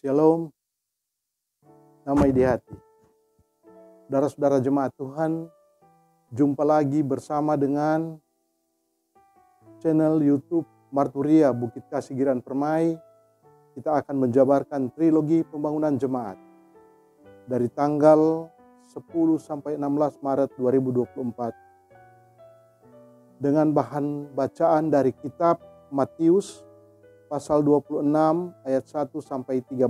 Shalom, damai di hati. Saudara-saudara jemaat Tuhan, jumpa lagi bersama dengan channel YouTube Marturia Bukit Kasih Giran Permai. Kita akan menjabarkan trilogi pembangunan jemaat dari tanggal 10 sampai 16 Maret 2024 dengan bahan bacaan dari kitab Matius pasal 26 ayat 1 sampai 13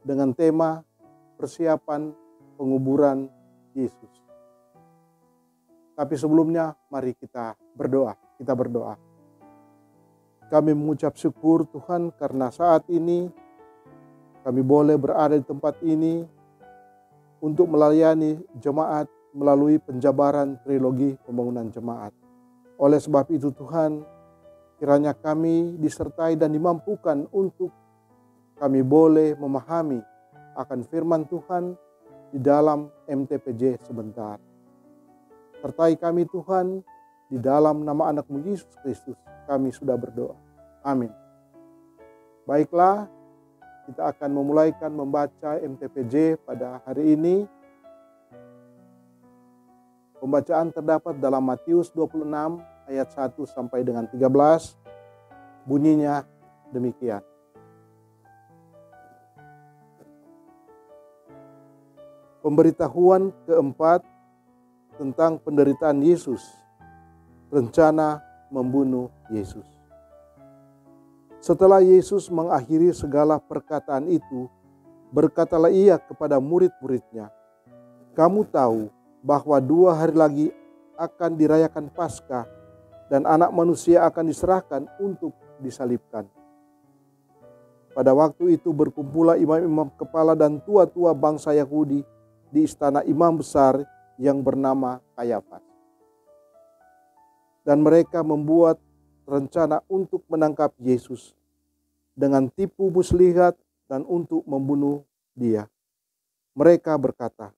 dengan tema persiapan penguburan Yesus. Tapi sebelumnya mari kita berdoa. Kami mengucap syukur Tuhan karena saat ini kami boleh berada di tempat ini untuk melayani jemaat melalui penjabaran trilogi pembangunan jemaat. Oleh sebab itu Tuhan, kiranya kami disertai dan dimampukan untuk kami boleh memahami akan firman Tuhan di dalam MTPJ sebentar. Sertai kami Tuhan, di dalam nama anak-Mu Yesus Kristus kami sudah berdoa. Amin. Baiklah, kita akan memulaikan membaca MTPJ pada hari ini. Pembacaan terdapat dalam Matius 26 ayat 1 sampai dengan 13. Bunyinya demikian. Pemberitahuan keempat tentang penderitaan Yesus. Rencana membunuh Yesus. Setelah Yesus mengakhiri segala perkataan itu, berkatalah ia kepada murid-muridnya, "Kamu tahu bahwa 2 hari lagi akan dirayakan Paskah dan Anak Manusia akan diserahkan untuk disalibkan. Pada waktu itu berkumpullah imam-imam kepala dan tua-tua bangsa Yahudi di istana imam besar yang bernama Kayafas. Dan mereka membuat rencana untuk menangkap Yesus dengan tipu muslihat dan untuk membunuh dia. Mereka berkata,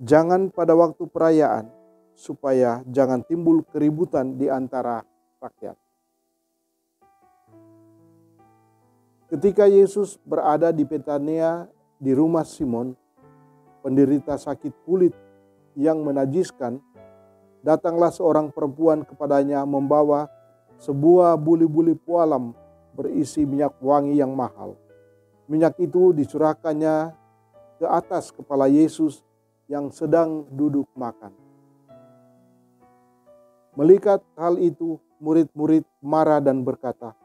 "Jangan pada waktu perayaan, supaya jangan timbul keributan di antara rakyat." Ketika Yesus berada di Betania di rumah Simon, penderita sakit kulit yang menajiskan, datanglah seorang perempuan kepadanya membawa sebuah buli-buli pualam berisi minyak wangi yang mahal. Minyak itu dicurahkannya ke atas kepala Yesus yang sedang duduk makan. Melihat hal itu, murid-murid marah dan berkata,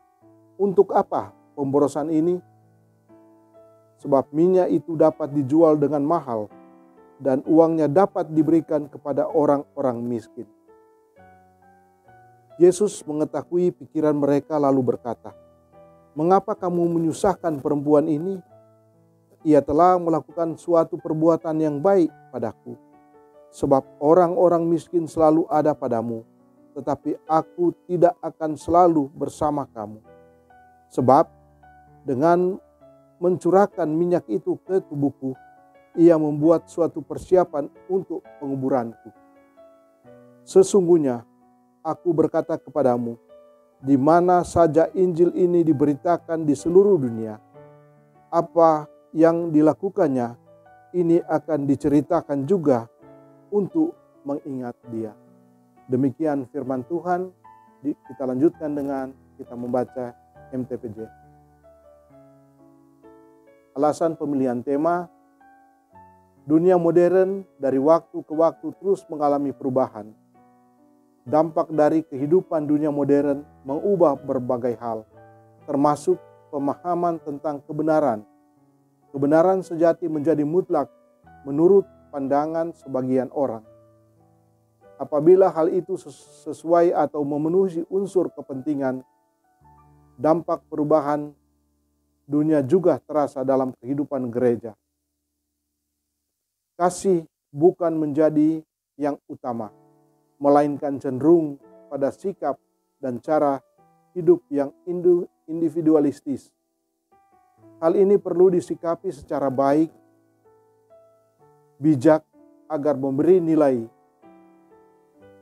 "Untuk apa pemborosan ini? Sebab minyak itu dapat dijual dengan mahal dan uangnya dapat diberikan kepada orang-orang miskin." Yesus mengetahui pikiran mereka lalu berkata, "Mengapa kamu menyusahkan perempuan ini? Ia telah melakukan suatu perbuatan yang baik padaku. Sebab orang-orang miskin selalu ada padamu, tetapi aku tidak akan selalu bersama kamu. Sebab dengan mencurahkan minyak itu ke tubuhku, ia membuat suatu persiapan untuk penguburanku. Sesungguhnya aku berkata kepadamu, di mana saja Injil ini diberitakan di seluruh dunia, apa yang dilakukannya ini akan diceritakan juga untuk mengingat dia." Demikian firman Tuhan. Kita lanjutkan dengan kita membaca MTPJ. Alasan pemilihan tema: dunia modern dari waktu ke waktu terus mengalami perubahan. Dampak dari kehidupan dunia modern mengubah berbagai hal, termasuk pemahaman tentang kebenaran. Kebenaran sejati menjadi mutlak menurut pandangan sebagian orang. Apabila hal itu sesuai atau memenuhi unsur kepentingan, dampak perubahan dunia juga terasa dalam kehidupan gereja. Kasih bukan menjadi yang utama, melainkan cenderung pada sikap dan cara hidup yang individualistis. Hal ini perlu disikapi secara baik, bijak, agar memberi nilai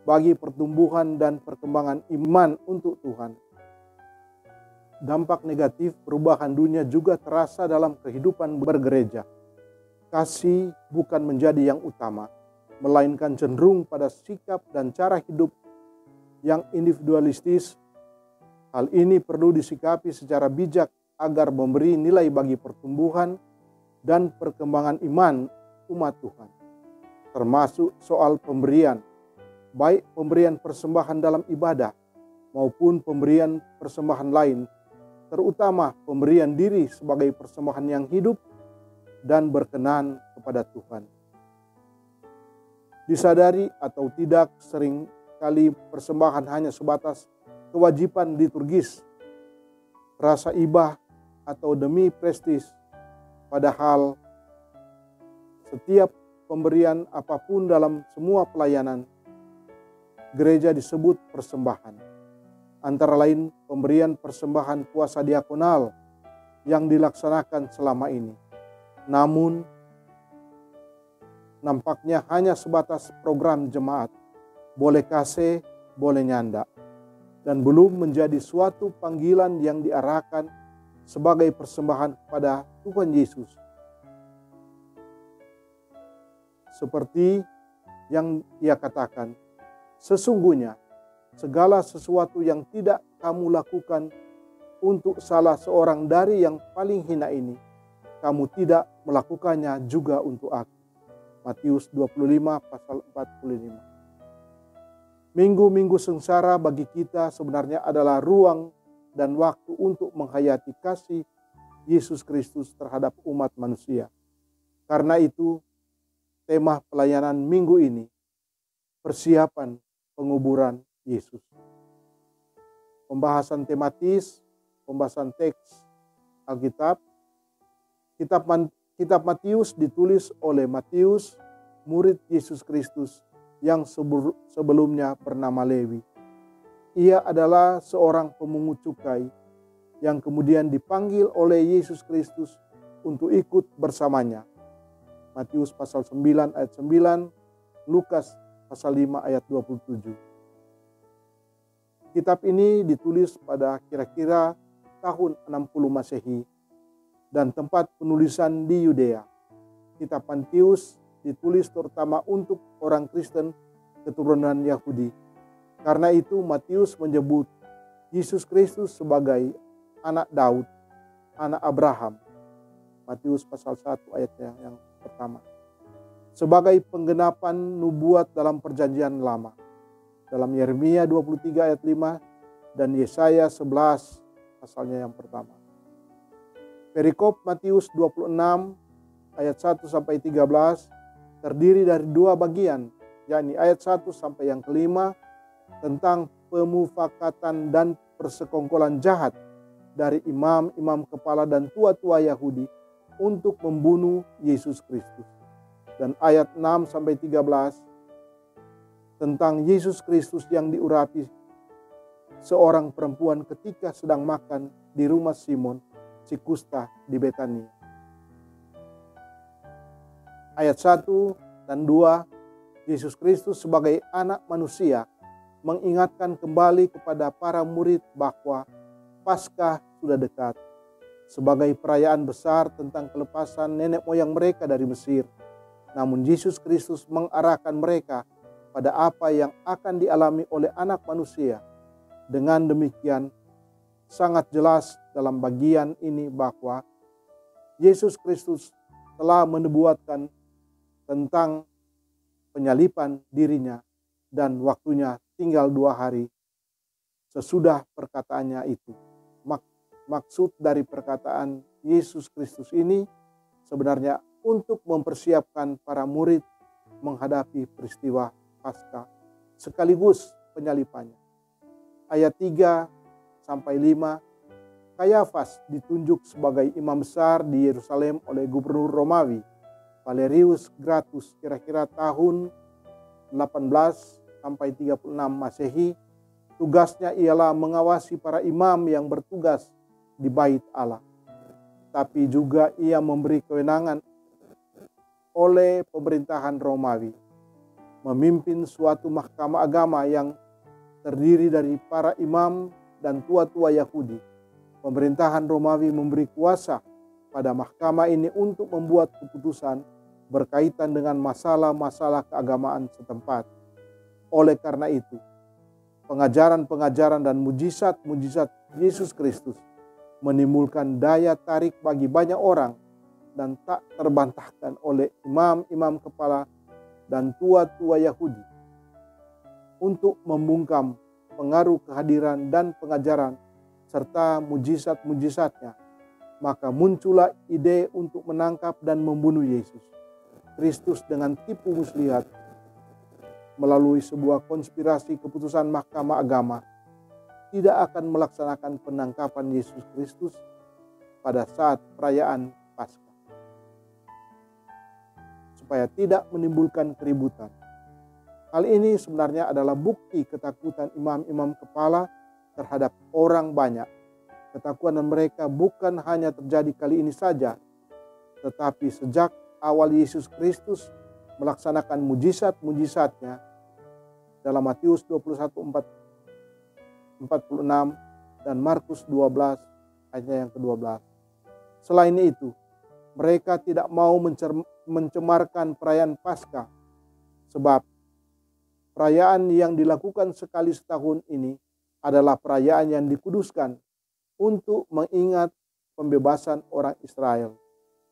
bagi pertumbuhan dan perkembangan iman untuk Tuhan. dampak negatif perubahan dunia juga terasa dalam kehidupan bergereja. Kasih bukan menjadi yang utama, melainkan cenderung pada sikap dan cara hidup yang individualistis. Hal ini perlu disikapi secara bijak agar memberi nilai bagi pertumbuhan dan perkembangan iman umat Tuhan, termasuk soal pemberian, baik pemberian persembahan dalam ibadah maupun pemberian persembahan lain, terutama pemberian diri sebagai persembahan yang hidup dan berkenan kepada Tuhan. Disadari atau tidak, sering kali persembahan hanya sebatas kewajiban liturgis, rasa ibah, atau demi prestis. Padahal setiap pemberian apapun dalam semua pelayanan gereja disebut persembahan. Antara lain pemberian persembahan kuasa diakonal yang dilaksanakan selama ini. Namun nampaknya hanya sebatas program jemaat, boleh kasih, boleh nyanda, dan belum menjadi suatu panggilan yang diarahkan sebagai persembahan kepada Tuhan Yesus. Seperti yang Ia katakan, sesungguhnya segala sesuatu yang tidak kamu lakukan untuk salah seorang dari yang paling hina ini, kamu tidak melakukannya juga untuk aku. Matius 25 pasal 45. Minggu-minggu sengsara bagi kita sebenarnya adalah ruang dan waktu untuk menghayati kasih Yesus Kristus terhadap umat manusia. Karena itu, tema pelayanan minggu ini, persiapan penguburan Yesus. Pembahasan tematis, pembahasan teks Alkitab. Kitab Matius ditulis oleh Matius, murid Yesus Kristus yang sebelumnya bernama Lewi. Ia adalah seorang pemungut cukai yang kemudian dipanggil oleh Yesus Kristus untuk ikut bersamanya. Matius pasal 9 ayat 9, Lukas pasal 5 ayat 27. Kitab ini ditulis pada kira-kira tahun 60 Masehi dan tempat penulisan di Yudea. Kitab Matius ditulis terutama untuk orang Kristen keturunan Yahudi. Karena itu Matius menyebut Yesus Kristus sebagai anak Daud, anak Abraham. Matius pasal 1 ayatnya yang pertama. Sebagai penggenapan nubuat dalam perjanjian lama. Dalam Yeremia 23 ayat 5 dan Yesaya 11 pasalnya yang pertama. Perikop Matius 26 ayat 1 sampai 13 terdiri dari dua bagian, yakni ayat 1 sampai yang kelima tentang pemufakatan dan persekongkolan jahat dari imam-imam kepala dan tua-tua Yahudi untuk membunuh Yesus Kristus. Dan ayat 6 sampai 13 tentang Yesus Kristus yang diurapi seorang perempuan ketika sedang makan di rumah Simon si kusta di Betania. Ayat 1 dan 2, Yesus Kristus sebagai anak manusia mengingatkan kembali kepada para murid bahwa Paskah sudah dekat. Sebagai perayaan besar tentang kelepasan nenek moyang mereka dari Mesir. Namun Yesus Kristus mengarahkan mereka pada apa yang akan dialami oleh anak manusia. Dengan demikian, sangat jelas dalam bagian ini bahwa Yesus Kristus telah menubuatkan tentang penyalipan dirinya dan waktunya tinggal 2 hari sesudah perkataannya itu. Maksud dari perkataan Yesus Kristus ini sebenarnya untuk mempersiapkan para murid menghadapi peristiwa Paskah sekaligus penyalipannya. Ayat 3 sampai 5, Kayafas ditunjuk sebagai imam besar di Yerusalem oleh gubernur Romawi Valerius Gratus kira-kira tahun 18 sampai 36 Masehi. Tugasnya ialah mengawasi para imam yang bertugas di bait Allah. Tapi juga ia memberi kewenangan oleh pemerintahan Romawi memimpin suatu mahkamah agama yang terdiri dari para imam dan tua-tua Yahudi. pemerintahan Romawi memberi kuasa pada mahkamah ini untuk membuat keputusan berkaitan dengan masalah-masalah keagamaan setempat. Oleh karena itu, pengajaran-pengajaran dan mujizat-mujizat Yesus Kristus menimbulkan daya tarik bagi banyak orang dan tak terbantahkan oleh imam-imam kepala dan tua-tua Yahudi untuk membungkam pengaruh kehadiran dan pengajaran serta mujizat-mujizatnya. Maka muncullah ide untuk menangkap dan membunuh Yesus Kristus dengan tipu muslihat melalui sebuah konspirasi. Keputusan Mahkamah Agama tidak akan melaksanakan penangkapan Yesus Kristus pada saat perayaan Paskah, supaya tidak menimbulkan keributan. Hal ini sebenarnya adalah bukti ketakutan imam-imam kepala terhadap orang banyak. Ketakutan mereka bukan hanya terjadi kali ini saja, tetapi sejak awal Yesus Kristus melaksanakan mujizat-mujizatnya dalam Matius 21:46 dan Markus 12 ayatnya yang ke-12. Selain itu, mereka tidak mau mencemarkan perayaan Paskah, sebab perayaan yang dilakukan sekali setahun ini adalah perayaan yang dikuduskan untuk mengingat pembebasan orang Israel.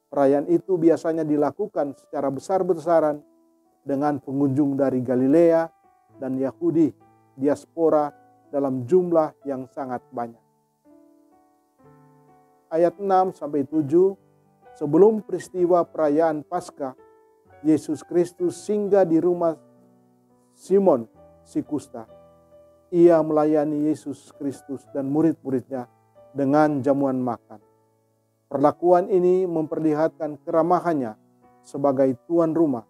Perayaan itu biasanya dilakukan secara besar-besaran dengan pengunjung dari Galilea dan Yahudi diaspora dalam jumlah yang sangat banyak. Ayat 6-7, sebelum peristiwa perayaan Paskah, Yesus Kristus singgah di rumah Simon si kusta. Ia melayani Yesus Kristus dan murid-muridnya dengan jamuan makan. Perlakuan ini memperlihatkan keramahannya sebagai tuan rumah,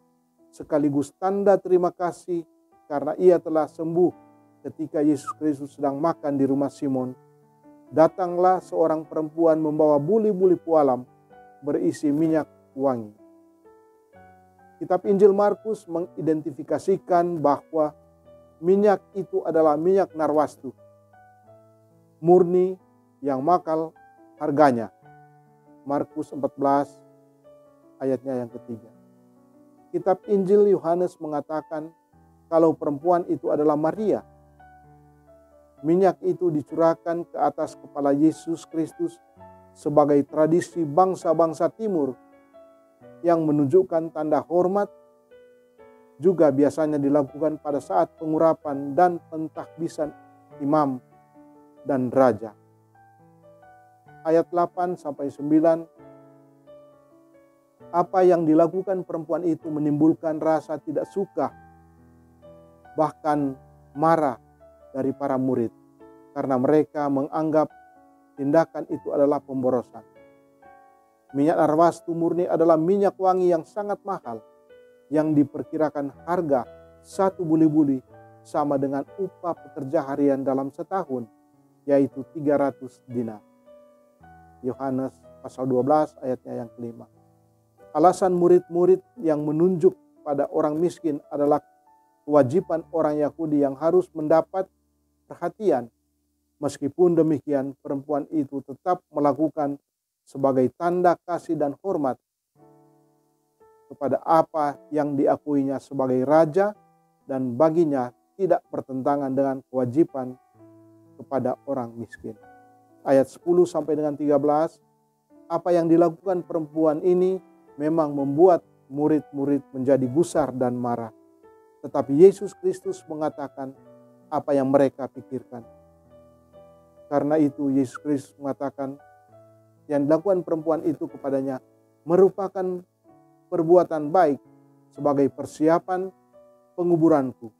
sekaligus tanda terima kasih karena ia telah sembuh. Ketika Yesus Kristus sedang makan di rumah Simon, datanglah seorang perempuan membawa buli-buli pualam berisi minyak wangi. Kitab Injil Markus mengidentifikasikan bahwa minyak itu adalah minyak narwastu, murni yang mahal harganya. Markus 14 ayatnya yang ketiga. Kitab Injil Yohanes mengatakan kalau perempuan itu adalah Maria. Minyak itu dicurahkan ke atas kepala Yesus Kristus sebagai tradisi bangsa-bangsa timur yang menunjukkan tanda hormat, juga biasanya dilakukan pada saat pengurapan dan pentahbisan imam dan raja. Ayat 8-9, apa yang dilakukan perempuan itu menimbulkan rasa tidak suka, bahkan marah dari para murid, karena mereka menganggap tindakan itu adalah pemborosan. Minyak narwastu murni adalah minyak wangi yang sangat mahal, yang diperkirakan harga satu buli-buli sama dengan upah pekerja harian dalam setahun, yaitu 300 dinar. Yohanes pasal 12 ayatnya yang kelima. Alasan murid-murid yang menunjuk pada orang miskin adalah kewajiban orang Yahudi yang harus mendapat perhatian. Meskipun demikian, perempuan itu tetap melakukan sebagai tanda kasih dan hormat kepada apa yang diakuinya sebagai raja, dan baginya tidak bertentangan dengan kewajiban kepada orang miskin. Ayat 10 sampai dengan 13, apa yang dilakukan perempuan ini memang membuat murid-murid menjadi gusar dan marah. Tetapi Yesus Kristus mengatakan apa yang mereka pikirkan. Karena itu Yesus Kristus mengatakan yang dilakukan perempuan itu kepadanya merupakan perbuatan baik sebagai persiapan penguburanku.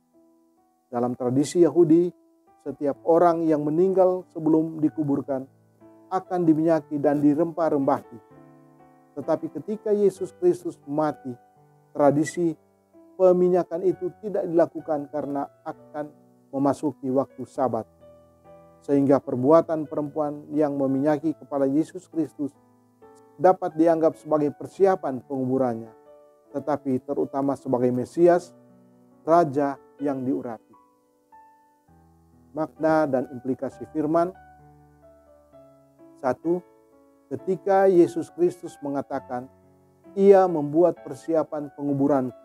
Dalam tradisi Yahudi, setiap orang yang meninggal sebelum dikuburkan akan diminyaki dan dirempah-rempahi. Tetapi ketika Yesus Kristus mati, tradisi peminyakan itu tidak dilakukan karena akan memasuki waktu Sabat. Sehingga perbuatan perempuan yang meminyaki kepala Yesus Kristus dapat dianggap sebagai persiapan penguburannya, tetapi terutama sebagai Mesias, Raja yang diurapi. Makna dan implikasi firman. Satu, ketika Yesus Kristus mengatakan, "Ia membuat persiapan penguburanku."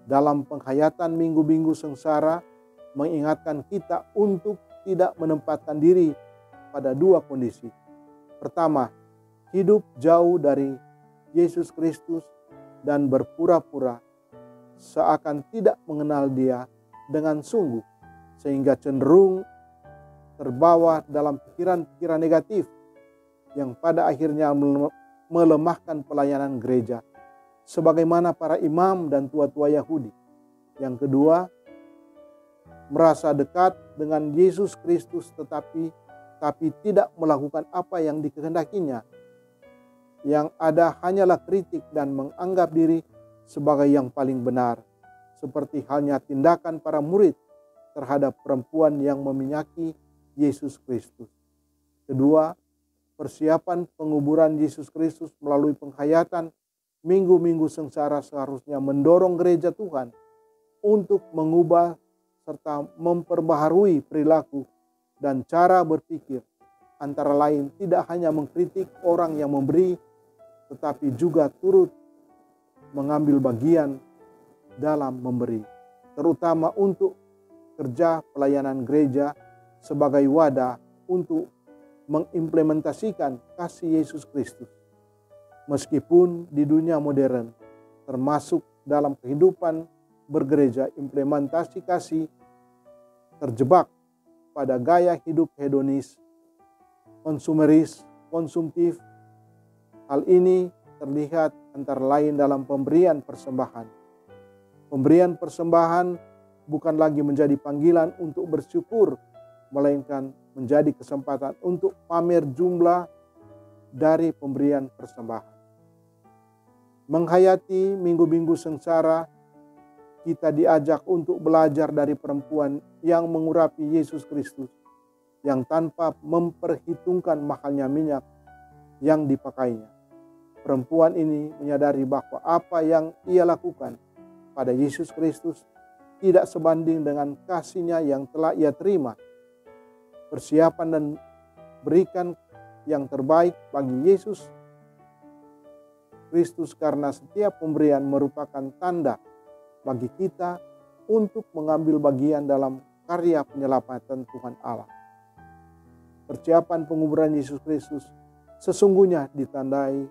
Dalam penghayatan minggu-minggu sengsara, mengingatkan kita untuk tidak menempatkan diri pada dua kondisi. Pertama, hidup jauh dari Yesus Kristus dan berpura-pura seakan tidak mengenal Dia dengan sungguh, sehingga cenderung terbawa dalam pikiran-pikiran negatif yang pada akhirnya melemahkan pelayanan gereja, sebagaimana para imam dan tua-tua Yahudi. Yang kedua, merasa dekat dengan Yesus Kristus tapi tidak melakukan apa yang dikehendakinya. Yang ada hanyalah kritik dan menganggap diri sebagai yang paling benar, seperti halnya tindakan para murid terhadap perempuan yang meminyaki Yesus Kristus. Kedua, persiapan penguburan Yesus Kristus melalui penghayatan minggu-minggu sengsara seharusnya mendorong gereja Tuhan untuk mengubah serta memperbaharui perilaku dan cara berpikir, antara lain tidak hanya mengkritik orang yang memberi, tetapi juga turut mengambil bagian dalam memberi, terutama untuk kerja pelayanan gereja sebagai wadah untuk mengimplementasikan kasih Yesus Kristus. Meskipun di dunia modern, termasuk dalam kehidupan bergereja, implementasi kasih terjebak pada gaya hidup hedonis, konsumeris, konsumtif. Hal ini terlihat antara lain dalam pemberian persembahan. Pemberian persembahan bukan lagi menjadi panggilan untuk bersyukur, melainkan menjadi kesempatan untuk pamer jumlah dari pemberian persembahan. Menghayati minggu-minggu sengsara, kita diajak untuk belajar dari perempuan yang mengurapi Yesus Kristus, yang tanpa memperhitungkan mahalnya minyak yang dipakainya. Perempuan ini menyadari bahwa apa yang ia lakukan pada Yesus Kristus tidak sebanding dengan kasihnya yang telah ia terima. Persiapan dan berikan yang terbaik bagi Yesus Kristus, karena setiap pemberian merupakan tanda bagi kita untuk mengambil bagian dalam karya penyelamatan Tuhan Allah. Persiapan penguburan Yesus Kristus sesungguhnya ditandai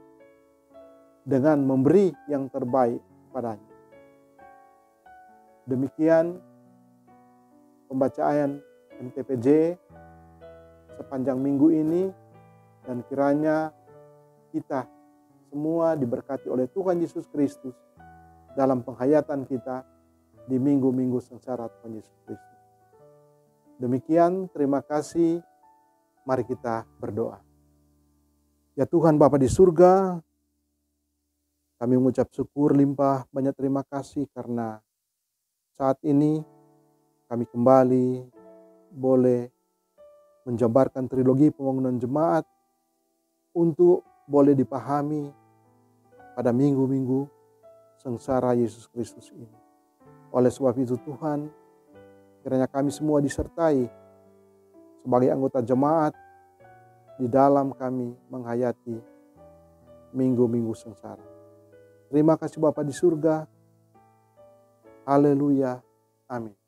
dengan memberi yang terbaik padanya. Demikian pembacaan MTPJ sepanjang minggu ini, dan kiranya kita semua diberkati oleh Tuhan Yesus Kristus dalam penghayatan kita di minggu-minggu sengsara Tuhan Yesus Kristus. Demikian, terima kasih. Mari kita berdoa. Ya Tuhan Bapa di surga, kami mengucap syukur limpah banyak terima kasih karena saat ini kami kembali boleh menjabarkan trilogi pembangunan jemaat untuk boleh dipahami pada minggu-minggu sengsara Yesus Kristus ini. Oleh sebab itu Tuhan, kiranya kami semua disertai sebagai anggota jemaat di dalam kami menghayati minggu-minggu sengsara. Terima kasih Bapa di surga. Haleluya. Amin.